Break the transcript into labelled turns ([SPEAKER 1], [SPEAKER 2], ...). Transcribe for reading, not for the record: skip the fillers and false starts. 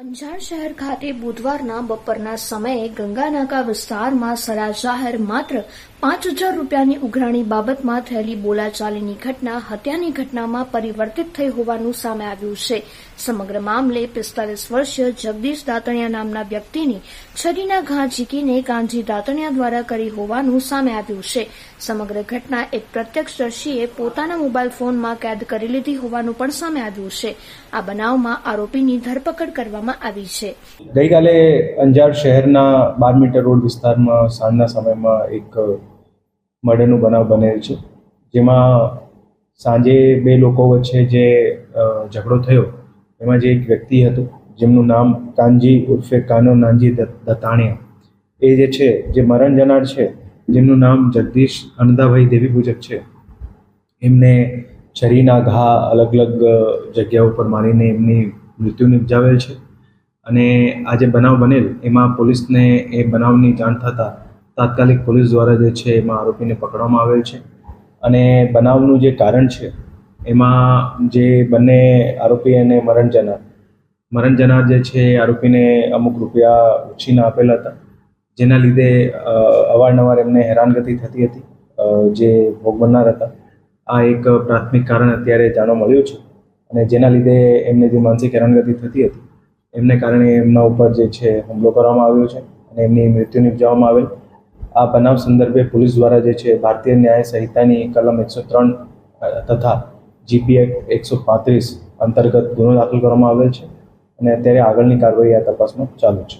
[SPEAKER 1] અંજાર શહેર ખાતે બુધવારના બપોરના સમયે ગંગાનાકા વિસ્તારમાં સરા જાહેર માત્ર 5,000 રૂપિયાની ઉઘરાણી બાબતમાં થયેલી બોલાચાલીની ઘટના હત્યાની ઘટનામાં પરિવર્તિત થઈ હોવાનું સામે આવ્યું છે. સમગ્ર મામલે 45 વર્ષીય જગદીશ દાતણિયા નામના વ્યક્તિની છરીના ઘા ઝીકીને કાનજી દાતણિયા દ્વારા કરી હોવાનું સામે આવ્યું છે. સમગ્ર ઘટના એક પ્રત્યક્ષદર્શીએ પોતાના મોબાઈલ ફોનમાં કેદ કરી લીધી હોવાનું પણ સામે આવ્યું છે. આ બનાવમાં આરોપીની ધરપકડ કરવામાં આવી છે.
[SPEAKER 2] ગઈકાલે અંજાર શહેરના 12 મીટર રોડ વિસ્તારમાં સાંજના સમયમાં એક મર્ડરનો બનાવ બનેલ છે, જેમાં સાંજે બે લોકો વચ્ચે જે ઝઘડો થયો એમાં જે એક વ્યક્તિ હતો જેમનું નામ કાનજી ઉર્ફે કાનો નાનજી દતાણિયા, એ જે છે જે મરણ જનાર છે જેમનું નામ જગદીશ અનદાભાઈ દેવી પૂજક છે, એમને છરીના ઘા અલગ અલગ જગ્યાઓ પર મારીને એમની મૃત્યુ નિપજાવેલ છે. અને આ જે બનાવ બનેલ એમાં પોલીસને એ બનાવની જાણ થતાં તાત્કાલિક પોલીસ દ્વારા જે છે એમાં આરોપીને પકડવામાં આવેલ છે. અને બનાવનું જે કારણ છે એમાં જે બંને આરોપી અને મરણ જનાર જે છે એ આરોપીને અમુક રૂપિયા ઉછીના આપેલા હતા, જેના લીધે અવારનવાર એમને હેરાનગતિ થતી હતી જે ભોગ બનનાર હતા. આ એક પ્રાથમિક કારણ અત્યારે જાણવા મળ્યું છે, અને જેના લીધે એમને જે માનસિક હેરાનગતિ થતી હતી એમને કારણે એમના ઉપર જે છે હુમલો કરવામાં આવ્યો છે અને એમની મૃત્યુ નિપજાવવામાં આવેલ. આ બનાવ સંદર્ભે પોલીસ દ્વારા જે છે ભારતીય ન્યાય સંહિતાની કલમ 103 તથા જીપી એક્ટ 135 અંતર્ગત ગુનો દાખલ કરવામાં આવેલ છે, અને અત્યારે આગળની કાર્યવાહી આ તપાસમાં ચાલુ છે.